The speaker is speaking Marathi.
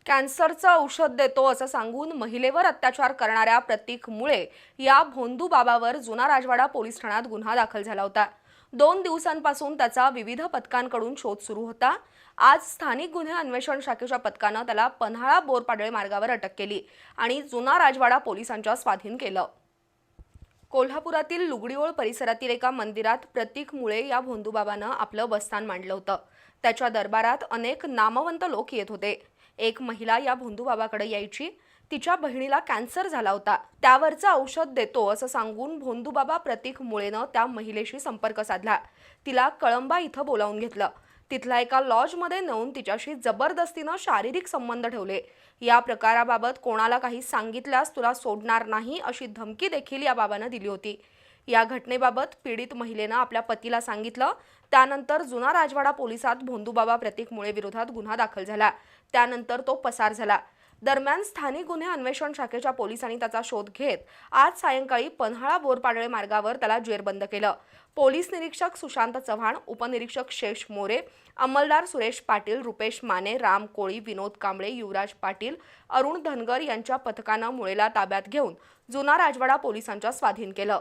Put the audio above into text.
कॅन्सरचं औषध देतो असं सांगून महिलेवर अत्याचार करणाऱ्या प्रतीक मुळे या भोंदू बाबावर जुना राजवाडा पोलीस ठाण्यात गुन्हा दाखल झाला होता। 2 दिवसांपासून त्याचा विविध पथकांकडून शोध सुरू होता। आज स्थानिक गुन्हे अन्वेषण शाखेच्या पथकानं त्याला पन्हाळा बोरपाडळे मार्गावर अटक केली आणि जुना राजवाडा पोलिसांच्या स्वाधीन केलं। कोल्हापुरातील लुगडीओळ परिसरातील एका मंदिरात प्रतीक मुळे या भोंदूबाबानं आपलं बस्तान मांडलं होतं। त्याच्या दरबारात अनेक नामवंत लोक येत होते। एक महिला या भोंदूबाबाकडे यायची। तिच्या बहिणीला कॅन्सर झाला होता, त्यावरचं औषध देतो असं सांगून भोंदूबाबा प्रतीक मुळेनं त्या महिलेशी संपर्क साधला। तिला कळंबा इथं बोलावून घेतलं। तिथल्या एका लॉजमध्ये नेऊन तिच्याशी जबरदस्तीनं शारीरिक संबंध ठेवले। या प्रकाराबाबत कोणाला काही सांगितल्यास तुला सोडणार नाही अशी धमकी देखील या बाबानं दिली होती। या घटनेबाबत पीडित महिलेनं आपल्या पतीला सांगितलं। त्यानंतर जुना राजवाडा पोलिसात भोंदूबाबा प्रतीक मुळे विरोधात गुन्हा दाखल झाला। त्यानंतर तो पसार झाला। दरम्यान स्थानिक गुन्हे अन्वेषण शाखेच्या पोलिसांनी त्याचा शोध घेत आज सायंकाळी पन्हाळा बोरपाडळे मार्गावर त्याला जेरबंद केलं। पोलीस निरीक्षक सुशांत चव्हाण, उपनिरीक्षक शेष मोरे, अंमलदार सुरेश पाटील, रुपेश माने, राम कोळी, विनोद कांबळे, युवराज पाटील, अरुण धनगर यांच्या पथकानं मुळेला ताब्यात घेऊन जुना राजवाडा पोलिसांच्या स्वाधीन केलं।